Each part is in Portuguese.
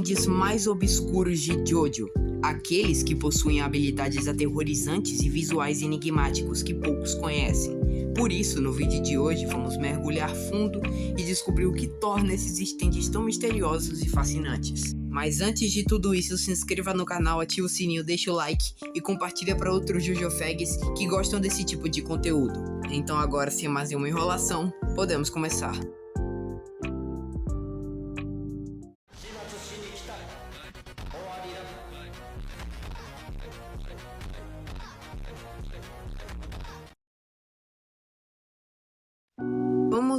stands mais obscuros de JoJo, aqueles que possuem habilidades aterrorizantes e visuais enigmáticos que poucos conhecem. Por isso, no vídeo de hoje, vamos mergulhar fundo e descobrir o que torna esses stands tão misteriosos e fascinantes. Mas antes de tudo isso, se inscreva no canal, ative o sininho, deixa o like e compartilha para outros JoJofags que gostam desse tipo de conteúdo. Então agora, sem mais nenhuma enrolação, podemos começar.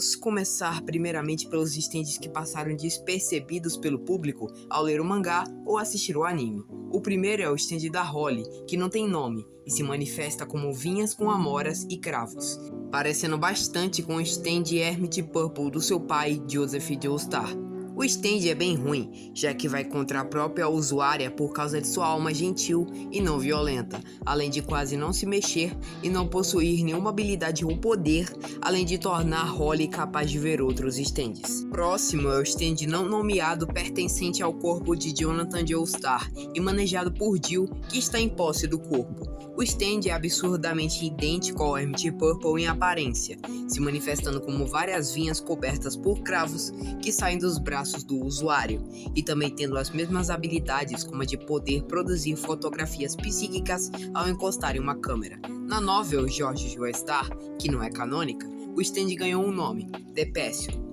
Vamos começar primeiramente pelos stands que passaram despercebidos pelo público ao ler o mangá ou assistir o anime. O primeiro é o stand da Holly, que não tem nome e se manifesta como vinhas com amoras e cravos, parecendo bastante com o stand Hermit Purple do seu pai, Joseph Joestar. O stand é bem ruim, já que vai contra a própria usuária por causa de sua alma gentil e não violenta, além de quase não se mexer e não possuir nenhuma habilidade ou poder, além de tornar Holly capaz de ver outros stands. Próximo é o stand não nomeado pertencente ao corpo de Jonathan Joestar e manejado por Jill, que está em posse do corpo. O stand é absurdamente idêntico ao Hermit Purple em aparência, se manifestando como várias vinhas cobertas por cravos que saem dos braços do usuário, e também tendo as mesmas habilidades como a de poder produzir fotografias psíquicas ao encostar em uma câmera. Na novel George Joestar, que não é canônica, o stand ganhou um nome, The Passion.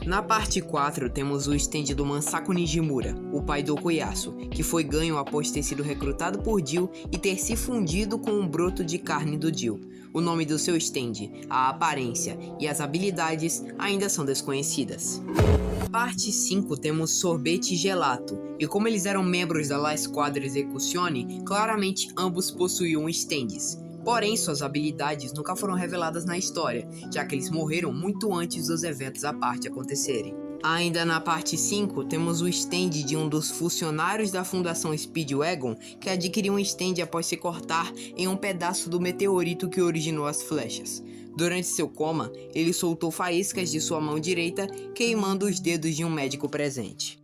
Na parte 4 temos o stand do Masaku Nijimura, o pai do Okuyasu, que foi ganho após ter sido recrutado por Jill e ter se fundido com um broto de carne do Jill. O nome do seu stand, a aparência e as habilidades ainda são desconhecidas. Na parte 5 temos Sorvete e Gelato, e como eles eram membros da La Squadra Execuzione, claramente ambos possuíam stands. Porém, suas habilidades nunca foram reveladas na história, já que eles morreram muito antes dos eventos à parte acontecerem. Ainda na parte 5, temos o stand de um dos funcionários da Fundação Speedwagon, que adquiriu um stand após se cortar em um pedaço do meteorito que originou as flechas. Durante seu coma, ele soltou faíscas de sua mão direita, queimando os dedos de um médico presente.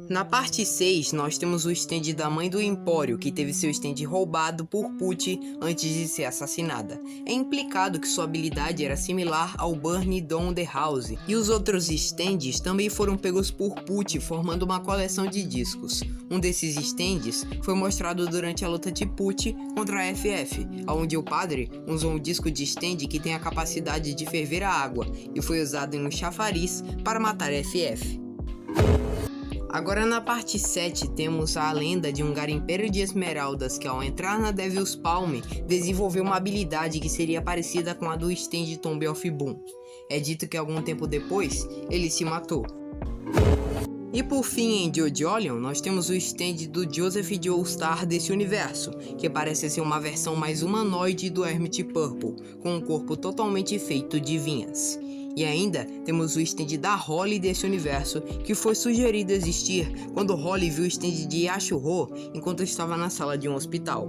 Na parte 6, nós temos o stand da mãe do Empório, que teve seu stand roubado por Pucci antes de ser assassinada. É implicado que sua habilidade era similar ao Burn Down the House, e os outros stands também foram pegos por Pucci, formando uma coleção de discos. Um desses stands foi mostrado durante a luta de Pucci contra a FF, onde o padre usou um disco de stand que tem a capacidade de ferver a água, e foi usado em um chafariz para matar a FF. Agora na parte 7 temos a lenda de um garimpeiro de esmeraldas que ao entrar na Devil's Palm desenvolveu uma habilidade que seria parecida com a do stand Tomb of Boom. É dito que algum tempo depois ele se matou. E por fim, em JoJolion, nós temos o stand do Joseph Joestar desse universo, que parece ser uma versão mais humanoide do Hermit Purple, com um corpo totalmente feito de vinhas. E ainda temos o stand da Holly desse universo, que foi sugerido existir quando Holly viu o stand de Yashuro enquanto estava na sala de um hospital.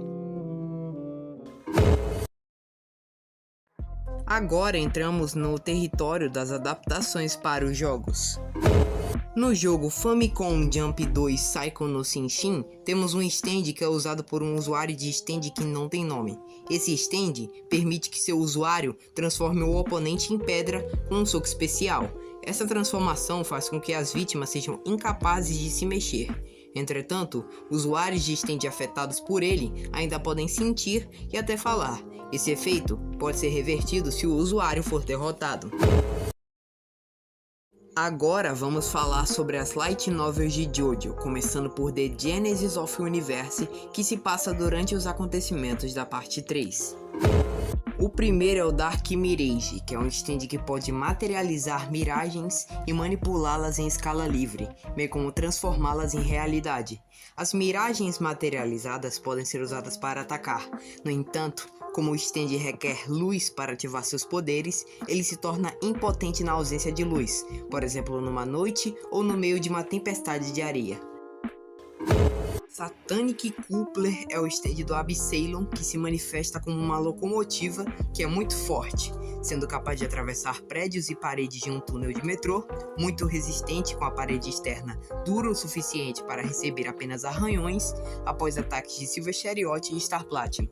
Agora entramos no território das adaptações para os jogos. No jogo Famicom Jump 2 Psycho no Shinshin, temos um stand que é usado por um usuário de stand que não tem nome. Esse stand permite que seu usuário transforme o oponente em pedra com um soco especial. Essa transformação faz com que as vítimas sejam incapazes de se mexer. Entretanto, usuários de stand afetados por ele ainda podem sentir e até falar. Esse efeito pode ser revertido se o usuário for derrotado. Agora vamos falar sobre as light novels de JoJo, começando por The Genesis of Universe, que se passa durante os acontecimentos da parte 3. O primeiro é o Dark Mirage, que é um stand que pode materializar miragens e manipulá-las em escala livre, bem como transformá-las em realidade. As miragens materializadas podem ser usadas para atacar. No entanto, como o stand requer luz para ativar seus poderes, ele se torna impotente na ausência de luz, por exemplo numa noite ou no meio de uma tempestade de areia. Satanic Coupler é o stand do Absalom, que se manifesta como uma locomotiva que é muito forte, sendo capaz de atravessar prédios e paredes de um túnel de metrô, muito resistente com a parede externa dura o suficiente para receber apenas arranhões após ataques de Silver Chariot e Star Platinum,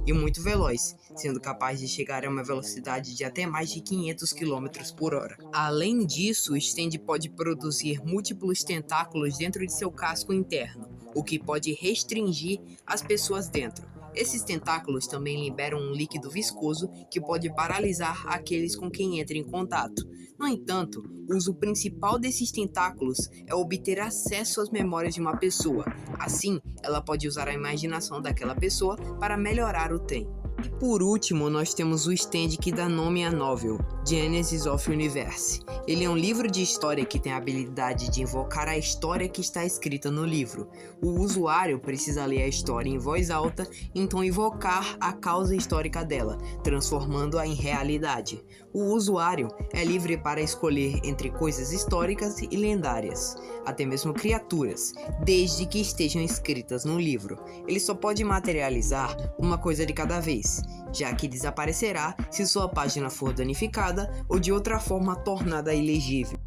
e muito veloz, sendo capaz de chegar a uma velocidade de até mais de 500 km por hora. Além disso, o stand pode produzir múltiplos tentáculos dentro de seu casco interno, o que pode restringir as pessoas dentro. Esses tentáculos também liberam um líquido viscoso que pode paralisar aqueles com quem entra em contato. No entanto, o uso principal desses tentáculos é obter acesso às memórias de uma pessoa. Assim, ela pode usar a imaginação daquela pessoa para melhorar o tempo. E por último, nós temos o stand que dá nome à novel, Genesis of Universe. Ele é um livro de história que tem a habilidade de invocar a história que está escrita no livro. O usuário precisa ler a história em voz alta, então invocar a causa histórica dela, transformando-a em realidade. O usuário é livre para escolher entre coisas históricas e lendárias, até mesmo criaturas, desde que estejam escritas no livro. Ele só pode materializar uma coisa de cada vez, já que desaparecerá se sua página for danificada ou de outra forma tornada ilegível.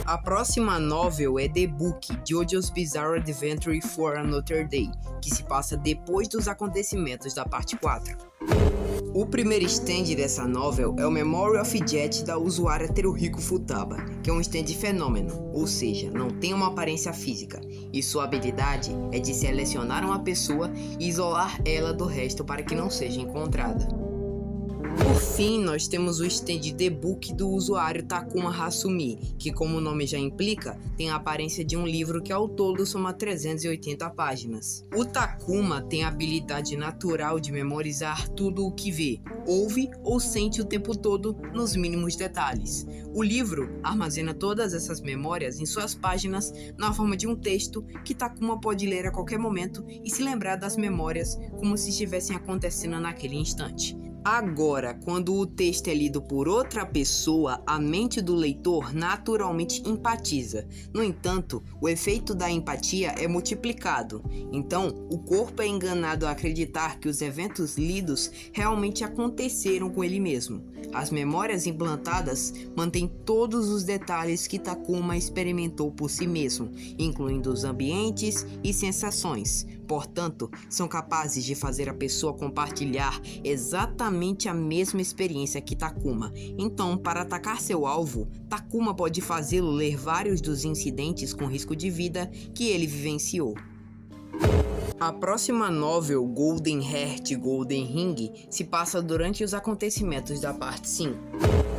A próxima novel é The Book, JoJo's Bizarre Adventure for Another Day, que se passa depois dos acontecimentos da parte 4. O primeiro stand dessa novel é o Memory of Jet da usuária Teruhiko Futaba, que é um stand fenômeno, ou seja, não tem uma aparência física, e sua habilidade é de selecionar uma pessoa e isolar ela do resto para que não seja encontrada. Por fim, nós temos o stand The Book do usuário Takuma Hasumi, que, como o nome já implica, tem a aparência de um livro que ao todo soma 380 páginas. O Takuma tem a habilidade natural de memorizar tudo o que vê, ouve ou sente o tempo todo nos mínimos detalhes. O livro armazena todas essas memórias em suas páginas na forma de um texto que Takuma pode ler a qualquer momento e se lembrar das memórias como se estivessem acontecendo naquele instante. Agora, quando o texto é lido por outra pessoa, a mente do leitor naturalmente empatiza. No entanto, o efeito da empatia é multiplicado. Então, o corpo é enganado a acreditar que os eventos lidos realmente aconteceram com ele mesmo. As memórias implantadas mantêm todos os detalhes que Takuma experimentou por si mesmo, incluindo os ambientes e sensações. Portanto, são capazes de fazer a pessoa compartilhar exatamente a mesma experiência que Takuma. Então, para atacar seu alvo, Takuma pode fazê-lo ler vários dos incidentes com risco de vida que ele vivenciou. A próxima novel, Golden Heart Golden Ring, se passa durante os acontecimentos da parte 5.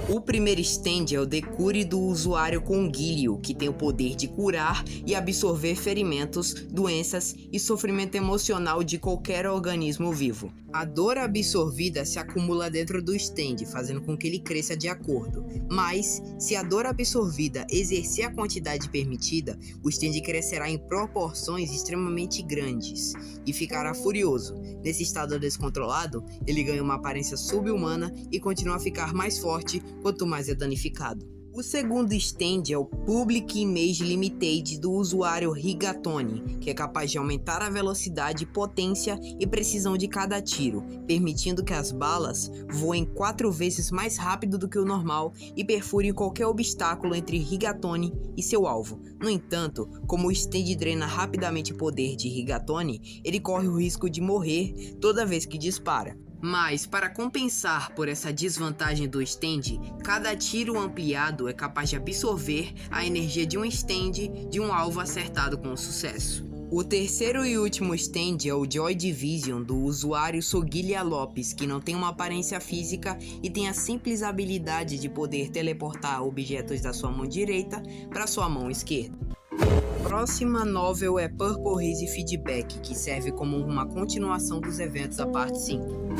O primeiro stand é o The Cure do usuário Conguilho, que tem o poder de curar e absorver ferimentos, doenças e sofrimento emocional de qualquer organismo vivo. A dor absorvida se acumula dentro do stand, fazendo com que ele cresça de acordo. Mas, se a dor absorvida exercer a quantidade permitida, o stand crescerá em proporções extremamente grandes e ficará furioso. Nesse estado descontrolado, ele ganha uma aparência sub-humana e continua a ficar mais forte quanto mais é danificado. O segundo stand é o Public Image Limited do usuário Rigatoni, que é capaz de aumentar a velocidade, potência e precisão de cada tiro, permitindo que as balas voem 4 vezes mais rápido do que o normal e perfurem qualquer obstáculo entre Rigatoni e seu alvo. No entanto, como o stand drena rapidamente o poder de Rigatoni, ele corre o risco de morrer toda vez que dispara. Mas, para compensar por essa desvantagem do stand, cada tiro ampliado é capaz de absorver a energia de um stand de um alvo acertado com sucesso. O terceiro e último stand é o Joy Division do usuário Soguilha Lopes, que não tem uma aparência física e tem a simples habilidade de poder teleportar objetos da sua mão direita para sua mão esquerda. Próxima novel é Purple Haze Feedback, que serve como uma continuação dos eventos da parte 5.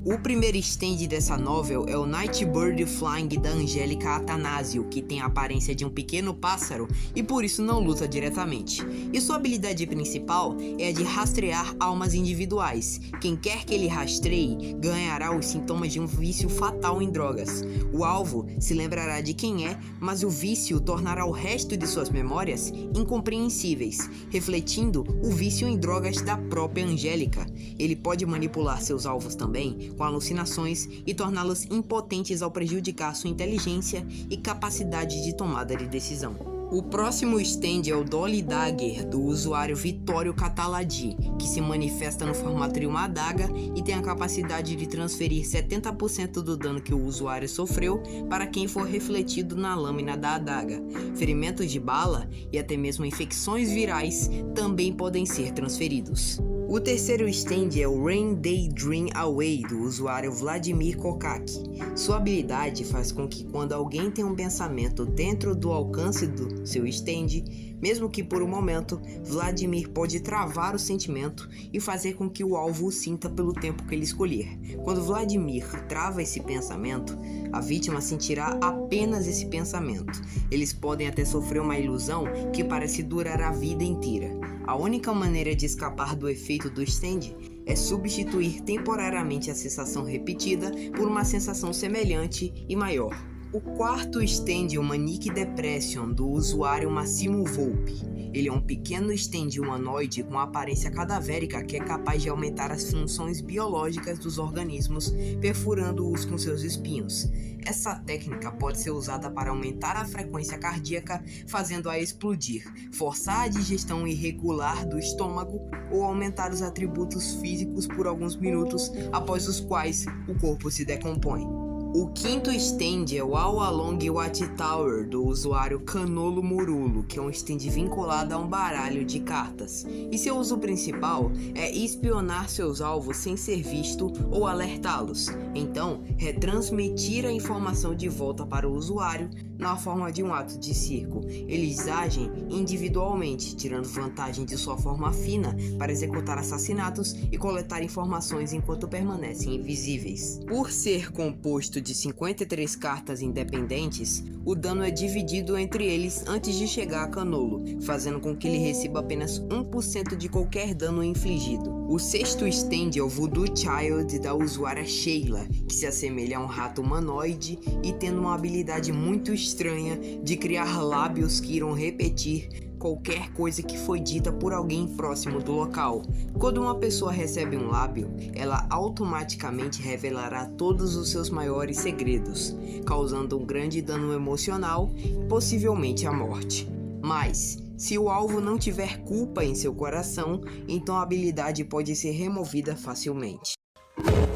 O primeiro stand dessa novel é o Nightbird Flying da Angélica Atanásio, que tem a aparência de um pequeno pássaro e por isso não luta diretamente. E sua habilidade principal é a de rastrear almas individuais. Quem quer que ele rastreie ganhará os sintomas de um vício fatal em drogas. O alvo se lembrará de quem é, mas o vício tornará o resto de suas memórias incompreensíveis, refletindo o vício em drogas da própria Angélica. Ele pode manipular seus alvos também com alucinações e torná-los impotentes ao prejudicar sua inteligência e capacidade de tomada de decisão. O próximo stand é o Dolly Dagger, do usuário Vittorio Cataladi, que se manifesta no formato de uma adaga e tem a capacidade de transferir 70% do dano que o usuário sofreu para quem for refletido na lâmina da adaga. Ferimentos de bala e até mesmo infecções virais também podem ser transferidos. O terceiro stand é o Rain Day Dream Away, do usuário Vladimir Kokak. Sua habilidade faz com que quando alguém tem um pensamento dentro do alcance do seu stand, mesmo que por um momento, Vladimir pode travar o sentimento e fazer com que o alvo o sinta pelo tempo que ele escolher. Quando Vladimir trava esse pensamento, a vítima sentirá apenas esse pensamento. Eles podem até sofrer uma ilusão que parece durar a vida inteira. A única maneira de escapar do efeito do stand é substituir temporariamente a sensação repetida por uma sensação semelhante e maior. O quarto stand é o Manic Depression, do usuário Massimo Volpi. Ele é um pequeno stand humanoide com aparência cadavérica que é capaz de aumentar as funções biológicas dos organismos, perfurando-os com seus espinhos. Essa técnica pode ser usada para aumentar a frequência cardíaca, fazendo-a explodir, forçar a digestão irregular do estômago ou aumentar os atributos físicos por alguns minutos, após os quais o corpo se decompõe. O quinto stand é o All Along Watchtower, do usuário Canolo Murulo, que é um stand vinculado a um baralho de cartas. E seu uso principal é espionar seus alvos sem ser visto ou alertá-los. Então, retransmitir a informação de volta para o usuário na forma de um ato de circo. Eles agem individualmente, tirando vantagem de sua forma fina para executar assassinatos e coletar informações enquanto permanecem invisíveis. Por ser composto de 53 cartas independentes, o dano é dividido entre eles antes de chegar a Canolo, fazendo com que ele receba apenas 1% de qualquer dano infligido. O sexto stand é o Voodoo Child da usuária Sheila, que se assemelha a um rato humanoide e tendo uma habilidade muito estranha de criar lábios que irão repetir qualquer coisa que foi dita por alguém próximo do local. Quando uma pessoa recebe um lábio, ela automaticamente revelará todos os seus maiores segredos, causando um grande dano emocional e possivelmente a morte. Mas, se o alvo não tiver culpa em seu coração, então a habilidade pode ser removida facilmente.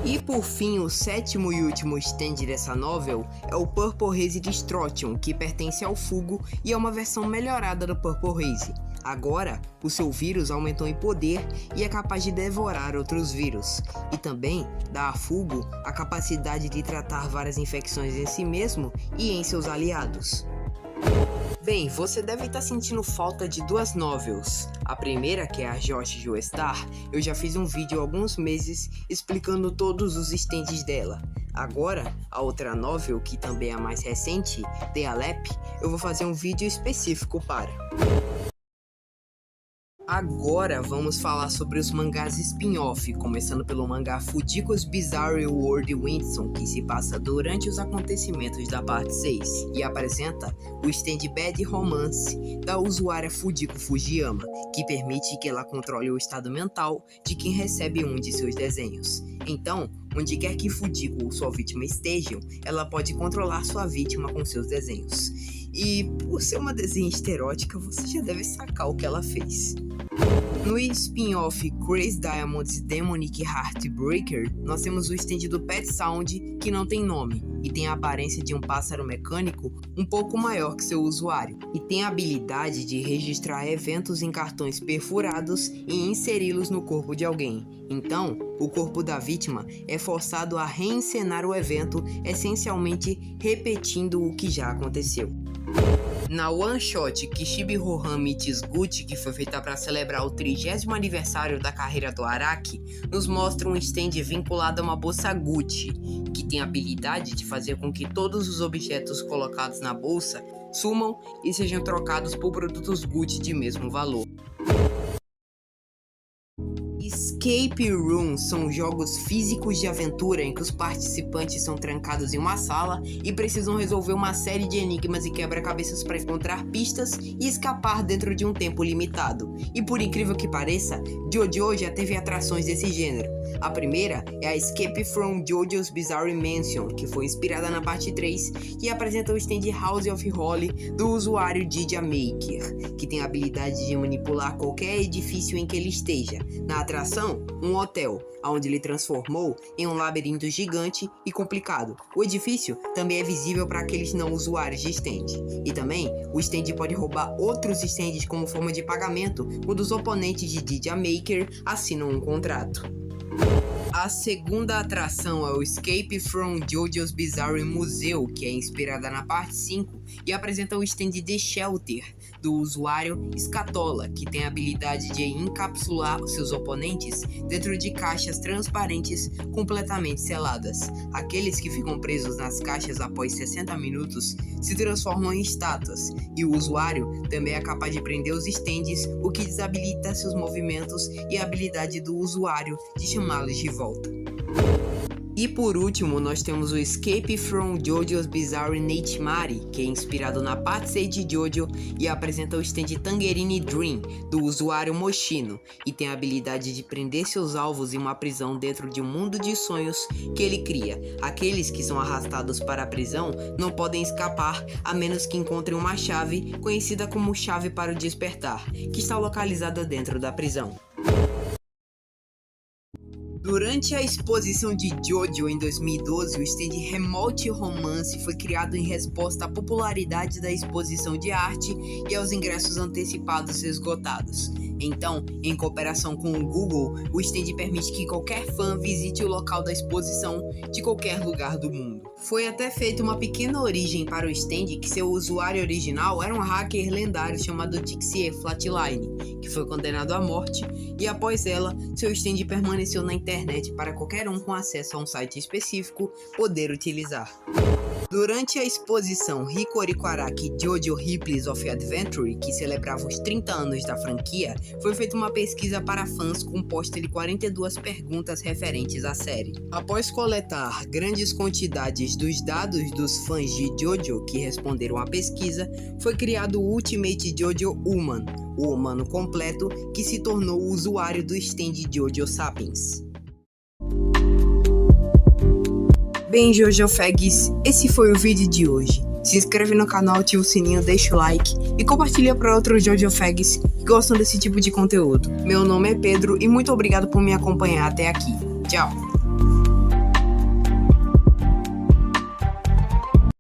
E por fim, o sétimo e último stand dessa novel é o Purple Haze Destruction, que pertence ao Fugo e é uma versão melhorada do Purple Haze. Agora, o seu vírus aumentou em poder e é capaz de devorar outros vírus, e também dá a Fugo a capacidade de tratar várias infecções em si mesmo e em seus aliados. Bem, você deve estar sentindo falta de duas novels. A primeira, que é a Josh Joestar, eu já fiz um vídeo há alguns meses explicando todos os stands dela. Agora, a outra novel, que também é a mais recente, The Alep, eu vou fazer um vídeo específico para. Agora vamos falar sobre os mangás spin-off, começando pelo mangá Fujiko's Bizarre World Winston, que se passa durante os acontecimentos da parte 6, e apresenta o stand Bad Romance da usuária Fujiko Fujiyama, que permite que ela controle o estado mental de quem recebe um de seus desenhos. Então, onde quer que Fujiko ou sua vítima estejam, ela pode controlar sua vítima com seus desenhos. E por ser uma desenhista erótica, você já deve sacar o que ela fez. No spin-off Crazy Diamond's Demonic Heartbreaker, nós temos o stand do Pet Sound, que não tem nome, e tem a aparência de um pássaro mecânico um pouco maior que seu usuário, e tem a habilidade de registrar eventos em cartões perfurados e inseri-los no corpo de alguém. Então, o corpo da vítima é forçado a reencenar o evento, essencialmente repetindo o que já aconteceu. Na One Shot Kishibe Rohan Meets Gucci, que foi feita para celebrar o 30º aniversário da carreira do Araki, nos mostra um stand vinculado a uma bolsa Gucci, que tem a habilidade de fazer com que todos os objetos colocados na bolsa sumam e sejam trocados por produtos Gucci de mesmo valor. Escape Rooms são jogos físicos de aventura em que os participantes são trancados em uma sala e precisam resolver uma série de enigmas e quebra-cabeças para encontrar pistas e escapar dentro de um tempo limitado. E por incrível que pareça, JoJo já teve atrações desse gênero. A primeira é a Escape from JoJo's Bizarre Mansion, que foi inspirada na parte 3 e apresenta o stand House of Holly do usuário Didia Maker, que tem a habilidade de manipular qualquer edifício em que ele esteja. Na atração, um hotel, onde ele transformou em um labirinto gigante e complicado. O edifício também é visível para aqueles não usuários de stand. E também, o stand pode roubar outros stands como forma de pagamento quando os oponentes de Didia Maker assinam um contrato. A segunda atração é o Escape from JoJo's Bizarre Museu, que é inspirada na parte 5 e apresenta o stand The Shelter, do usuário Scatola, que tem a habilidade de encapsular seus oponentes dentro de caixas transparentes completamente seladas. Aqueles que ficam presos nas caixas após 60 minutos se transformam em estátuas, e o usuário também é capaz de prender os stands, o que desabilita seus movimentos e a habilidade do usuário de chamá-los de volta. E por último, nós temos o Escape from JoJo's Bizarre Nightmare, que é inspirado na parte 6 de JoJo e apresenta o stand Tangerine Dream, do usuário Moshino, e tem a habilidade de prender seus alvos em uma prisão dentro de um mundo de sonhos que ele cria. Aqueles que são arrastados para a prisão não podem escapar a menos que encontrem uma chave, conhecida como chave para o despertar, que está localizada dentro da prisão. Durante a exposição de JoJo em 2012, o stand Remote Romance foi criado em resposta à popularidade da exposição de arte e aos ingressos antecipados esgotados. Então, em cooperação com o Google, o stand permite que qualquer fã visite o local da exposição de qualquer lugar do mundo. Foi até feita uma pequena origem para o stand, que seu usuário original era um hacker lendário chamado Dixie Flatline, que foi condenado à morte, e após ela, seu stand permaneceu na internet para qualquer um com acesso a um site específico poder utilizar. Durante a exposição Hikori Araki JoJo Ripples of Adventure, que celebrava os 30 anos da franquia, foi feita uma pesquisa para fãs composta de 42 perguntas referentes à série. Após coletar grandes quantidades dos dados dos fãs de JoJo que responderam à pesquisa, foi criado o Ultimate JoJo Human, o humano completo que se tornou o usuário do stand JoJo Sapiens. Bem, JoJo Fags, esse foi o vídeo de hoje. Se inscreve no canal, ativa o sininho, deixa o like e compartilha para outros JoJo Fags que gostam desse tipo de conteúdo. Meu nome é Pedro e muito obrigado por me acompanhar até aqui. Tchau!